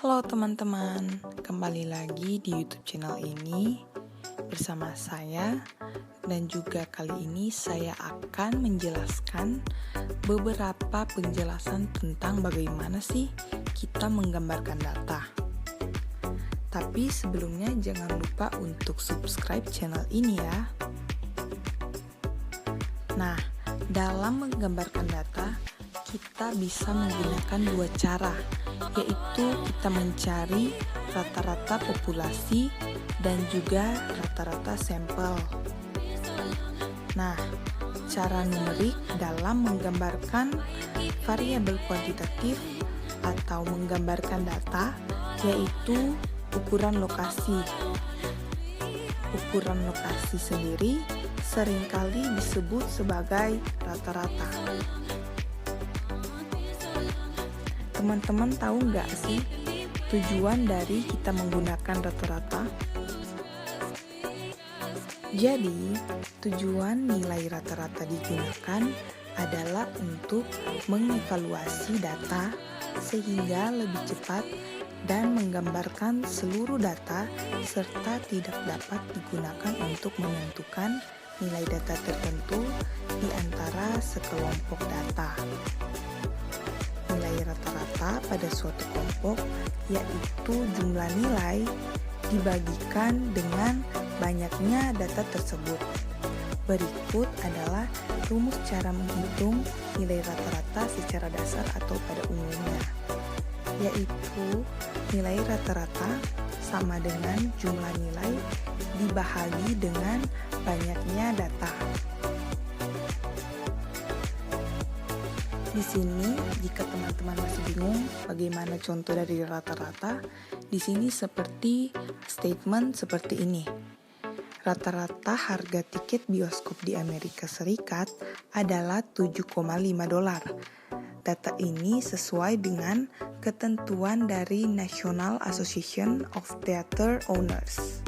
Halo teman-teman, kembali lagi di YouTube channel ini bersama saya, dan juga kali ini saya akan menjelaskan beberapa penjelasan tentang bagaimana sih kita menggambarkan data. Tapi sebelumnya jangan lupa untuk subscribe channel ini ya. Nah, dalam menggambarkan data, kita bisa menggunakan dua cara, yaitu kita mencari rata-rata populasi dan juga rata-rata sampel. Nah, cara numerik dalam menggambarkan variabel kuantitatif atau menggambarkan data yaitu ukuran lokasi. Ukuran lokasi sendiri seringkali disebut sebagai rata-rata. Teman-teman tahu nggak sih tujuan dari kita menggunakan rata-rata? Jadi, tujuan nilai rata-rata digunakan adalah untuk mengevaluasi data sehingga lebih cepat dan menggambarkan seluruh data serta tidak dapat digunakan untuk menentukan nilai data tertentu di antara sekelompok data. Nilai rata-rata pada suatu kelompok yaitu jumlah nilai dibagikan dengan banyaknya data tersebut. Berikut adalah rumus cara menghitung nilai rata-rata secara dasar atau pada umumnya, yaitu nilai rata-rata sama dengan jumlah nilai dibahagi dengan banyaknya data. Di sini, jika teman-teman masih bingung bagaimana contoh dari rata-rata, di sini seperti statement seperti ini. Rata-rata harga tiket bioskop di Amerika Serikat adalah $7,5. Data ini sesuai dengan ketentuan dari National Association of Theater Owners.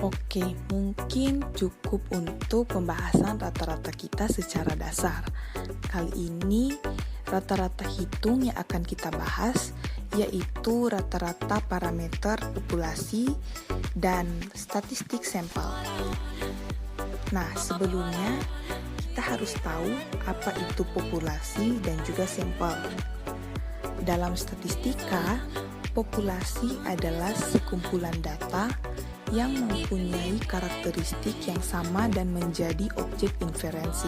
Oke, mungkin cukup untuk pembahasan rata-rata kita secara dasar. Kali ini rata-rata hitung yang akan kita bahas yaitu rata-rata parameter populasi dan statistik sampel. Nah, sebelumnya kita harus tahu apa itu populasi dan juga sampel. Dalam statistika, populasi adalah sekumpulan data yang mempunyai karakteristik yang sama dan menjadi objek inferensi.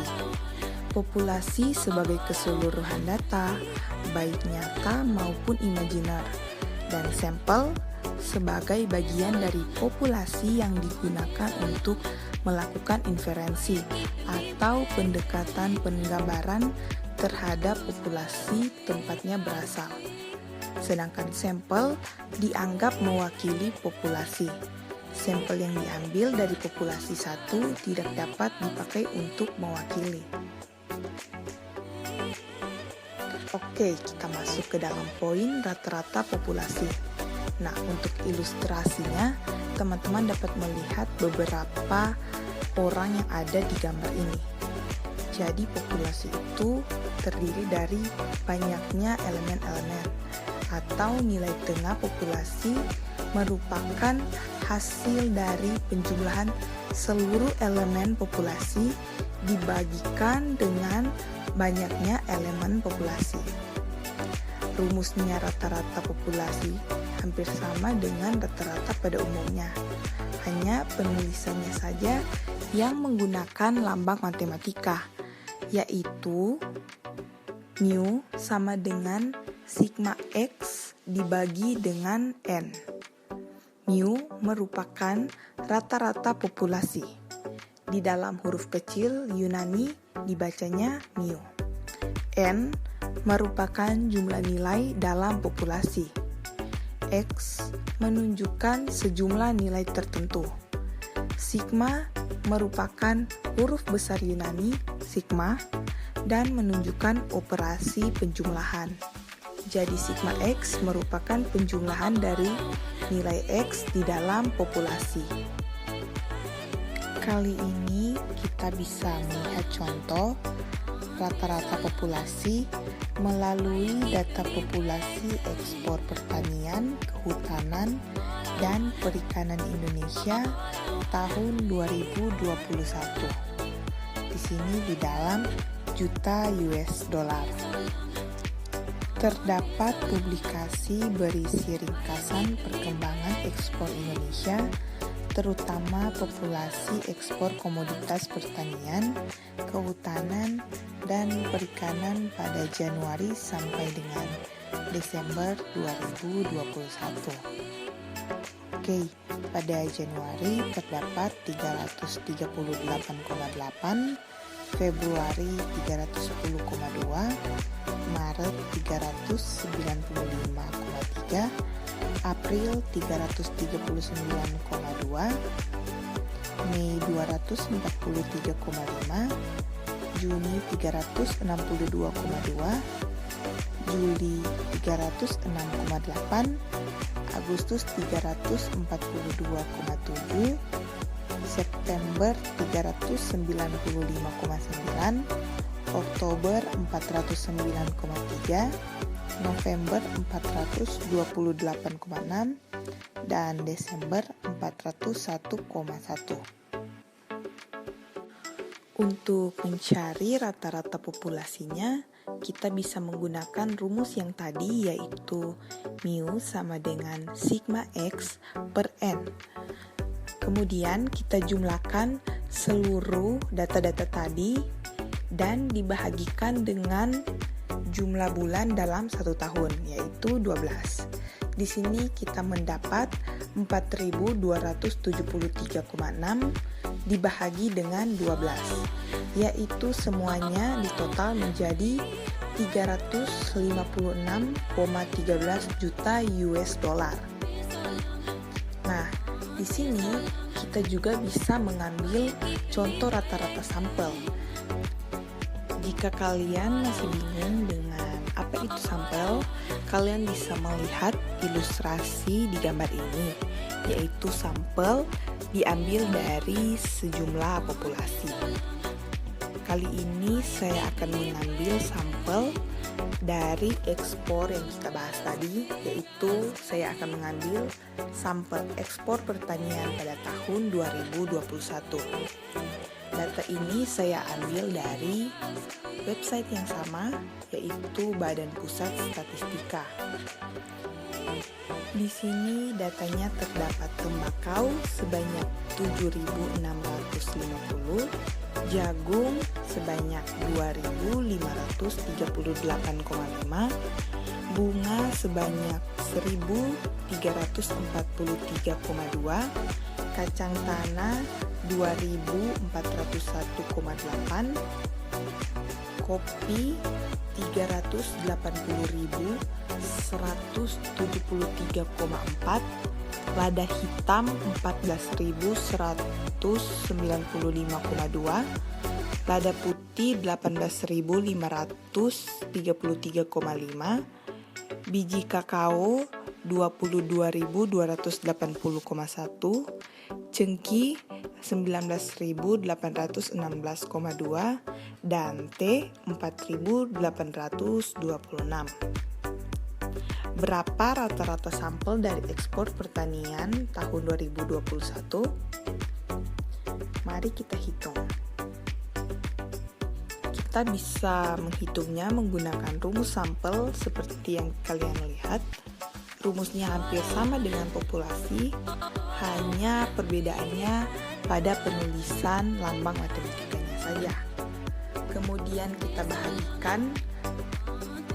Populasi sebagai keseluruhan data, baik nyata maupun imajiner, dan sampel sebagai bagian dari populasi yang digunakan untuk melakukan inferensi atau pendekatan penggambaran terhadap populasi tempatnya berasal. Sedangkan sampel dianggap mewakili populasi. Sampel yang diambil dari populasi satu tidak dapat dipakai untuk mewakili. Oke, kita masuk ke dalam poin rata-rata populasi. Nah, untuk ilustrasinya, teman-teman dapat melihat beberapa orang yang ada di gambar ini. Jadi, populasi itu terdiri dari banyaknya elemen-elemen atau nilai tengah populasi merupakan hasil dari penjumlahan seluruh elemen populasi dibagikan dengan banyaknya elemen populasi. Rumusnya rata-rata populasi hampir sama dengan rata-rata pada umumnya. Hanya penulisannya saja yang menggunakan lambang matematika, yaitu mu sama dengan sigma X dibagi dengan N. Mu merupakan rata-rata populasi. Di dalam huruf kecil Yunani dibacanya mu. N merupakan jumlah nilai dalam populasi. X menunjukkan sejumlah nilai tertentu. Sigma merupakan huruf besar Yunani sigma dan menunjukkan operasi penjumlahan. Jadi sigma X merupakan penjumlahan dari nilai X di dalam populasi. Kali ini kita bisa melihat contoh rata-rata populasi melalui data populasi ekspor pertanian, kehutanan, dan perikanan Indonesia tahun 2021. Di sini di dalam juta US dollar. Terdapat publikasi berisi ringkasan perkembangan ekspor Indonesia, terutama populasi ekspor komoditas pertanian, kehutanan, dan perikanan pada Januari sampai dengan Desember 2021. Oke, pada Januari terdapat 338,8, Februari 310,2, Maret 395,3, April 339,2, Mei 243,5, Juni 362,2, Juli 306,8, Agustus 342,7, September 395,9, Oktober 409,3, November 428,6, dan Desember 401,1. Untuk mencari rata-rata populasinya, kita bisa menggunakan rumus yang tadi, yaitu mu sama dengan sigma X per N. Kemudian kita jumlahkan seluruh data-data tadi dan dibahagikan dengan jumlah bulan dalam satu tahun, yaitu 12. Di sini kita mendapat 4.273,6 dibahagi dengan 12, yaitu semuanya ditotal menjadi 356,13 juta US dollar. Nah, di sini kita juga bisa mengambil contoh rata-rata sampel. Jika kalian masih bingung dengan apa itu sampel, kalian bisa melihat ilustrasi di gambar ini, yaitu sampel diambil dari sejumlah populasi. Kali ini saya akan mengambil sampel dari ekspor yang kita bahas tadi, yaitu saya akan mengambil sampel ekspor pertanian pada tahun 2021. Data ini saya ambil dari website yang sama, yaitu Badan Pusat Statistika. Di sini datanya terdapat tembakau sebanyak 7.650, jagung sebanyak 2.538,5, bunga sebanyak 1.343,2, kacang tanah 2.401,8, kopi 380.173,4, lada hitam 14.195,2, lada putih 18.533,5, biji kakao 22.280,1, cengkih 19.816,2, dan teh 4.826. Berapa rata-rata sampel dari ekspor pertanian tahun 2021? Mari kita hitung. Kita bisa menghitungnya menggunakan rumus sampel seperti yang kalian lihat. Rumusnya hampir sama dengan populasi, hanya perbedaannya pada penulisan lambang matematikanya saja. Kemudian kita bahagikan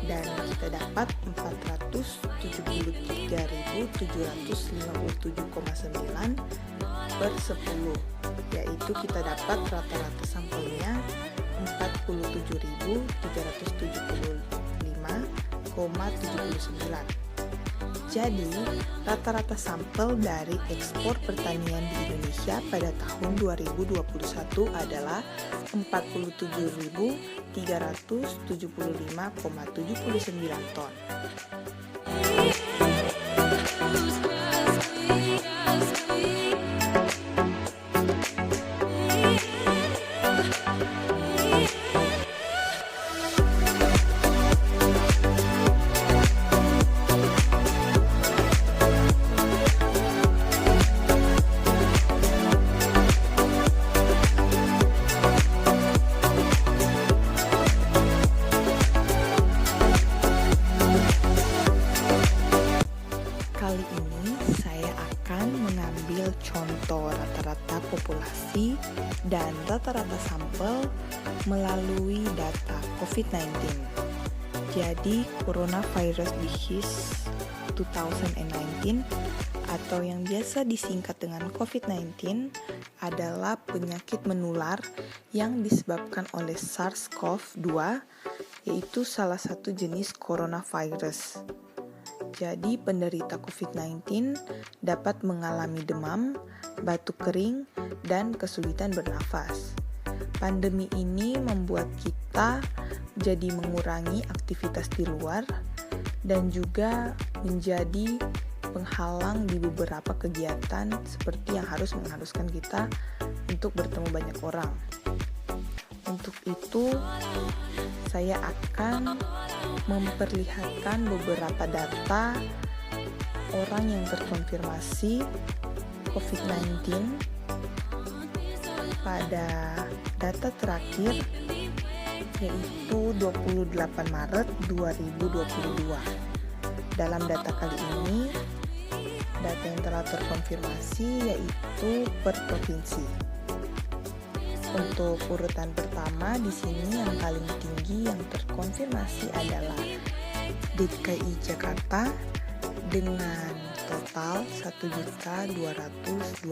dan kita dapat 473.757,9 per 10, yaitu kita dapat rata-rata sampelnya 47.375,79. Jadi, rata-rata sampel dari ekspor pertanian di Indonesia pada tahun 2021 adalah 47.375,79 ton. kali ini saya akan mengambil contoh rata-rata populasi dan rata-rata sampel melalui data COVID-19. Jadi, Coronavirus Disease 2019 atau yang biasa disingkat dengan COVID-19 adalah penyakit menular yang disebabkan oleh SARS-CoV-2, yaitu salah satu jenis coronavirus. Jadi, penderita COVID-19 dapat mengalami demam, batuk kering, dan kesulitan bernafas. Pandemi ini membuat kita jadi mengurangi aktivitas di luar dan juga menjadi penghalang di beberapa kegiatan seperti yang harus mengharuskan kita untuk bertemu banyak orang. Untuk itu, saya akan memperlihatkan beberapa data orang yang terkonfirmasi COVID-19 pada data terakhir, yaitu 28 Maret 2022. Dalam data kali ini, data yang telah terkonfirmasi yaitu per provinsi. Untuk urutan pertama di sini yang paling tinggi yang terkonfirmasi adalah DKI Jakarta dengan total 1.228.969.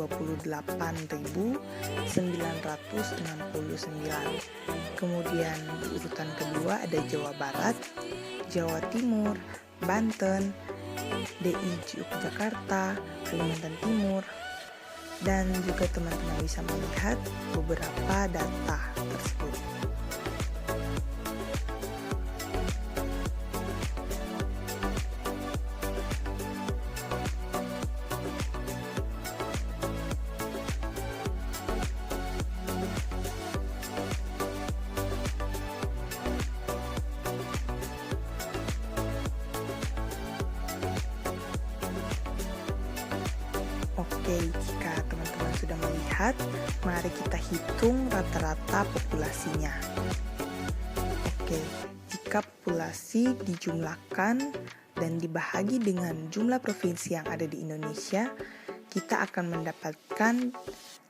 Kemudian di urutan kedua ada Jawa Barat, Jawa Timur, Banten, DI Yogyakarta, Kalimantan Timur, dan juga teman-teman bisa melihat beberapa data tersebut. Oke, jika teman-teman sudah melihat, mari kita hitung rata-rata populasinya. Oke, jika populasi dijumlahkan dan dibahagi dengan jumlah provinsi yang ada di Indonesia, kita akan mendapatkan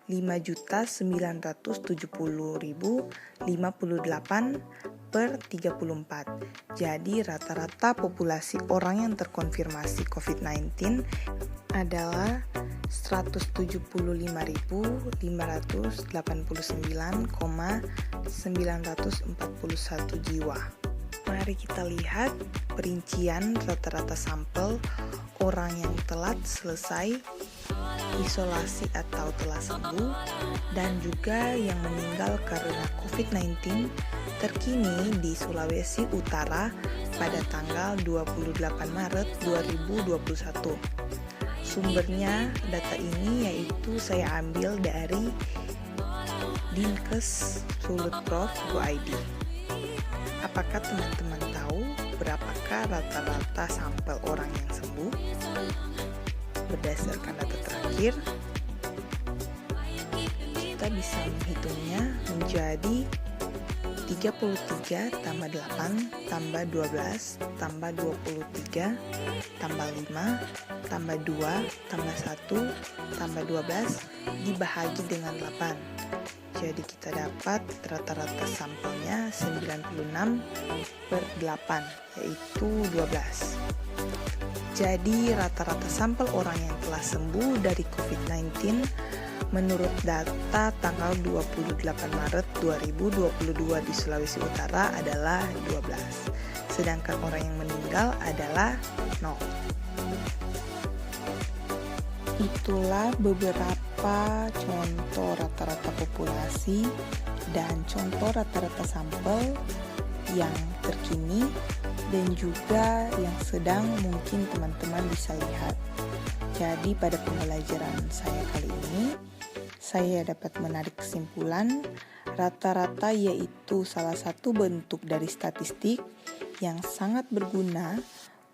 5.970.058 per 34. Jadi rata-rata populasi orang yang terkonfirmasi COVID-19 adalah 179.589,941 jiwa. Mari kita lihat perincian rata-rata sampel orang yang telah selesai isolasi atau telah sembuh dan juga yang meninggal karena COVID-19 terkini di Sulawesi Utara pada tanggal 28 Maret 2021. Sumbernya data ini yaitu saya ambil dari dinkes.sulut.gov.id. Apakah teman-teman tahu berapakah rata-rata sampel orang yang sembuh? Berdasarkan data terakhir, kita bisa menghitungnya menjadi 33 tambah 8 tambah 12 tambah 23 tambah 5 tambah 2 tambah 1 tambah 12 dibahagi dengan 8. Jadi kita dapat rata-rata sampelnya 96 per 8, yaitu 12. Jadi rata-rata sampel orang yang telah sembuh dari COVID-19 menurut data tanggal 28 Maret 2022 di Sulawesi Utara adalah 12. Sedangkan orang yang meninggal adalah 0. Itulah beberapa contoh rata-rata populasi dan contoh rata-rata sampel yang terkini dan juga yang sedang mungkin teman-teman bisa lihat. Jadi pada pembelajaran saya kali ini, saya dapat menarik kesimpulan rata-rata yaitu salah satu bentuk dari statistik yang sangat berguna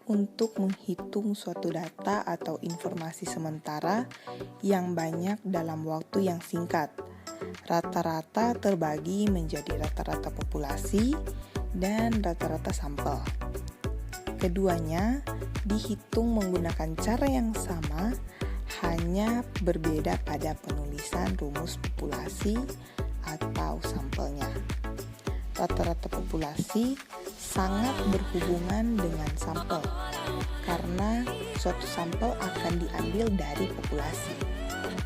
untuk menghitung suatu data atau informasi sementara yang banyak dalam waktu yang singkat. Rata-rata terbagi menjadi rata-rata populasi dan rata-rata sampel. Keduanya dihitung menggunakan cara yang sama, hanya berbeda pada penulisan rumus populasi atau sampelnya. Rata-rata populasi sangat berhubungan dengan sampel, karena suatu sampel akan diambil dari populasi.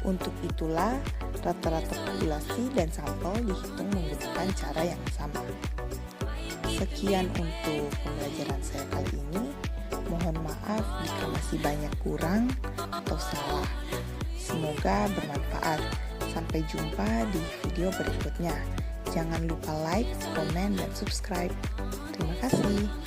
Untuk itulah, rata-rata populasi dan sampel dihitung menggunakan cara yang sama. Sekian untuk pembelajaran saya kali ini. Mohon maaf jika masih banyak kurang atau salah. Semoga bermanfaat. Sampai jumpa di video berikutnya. Jangan lupa like, komen, dan subscribe. Terima kasih.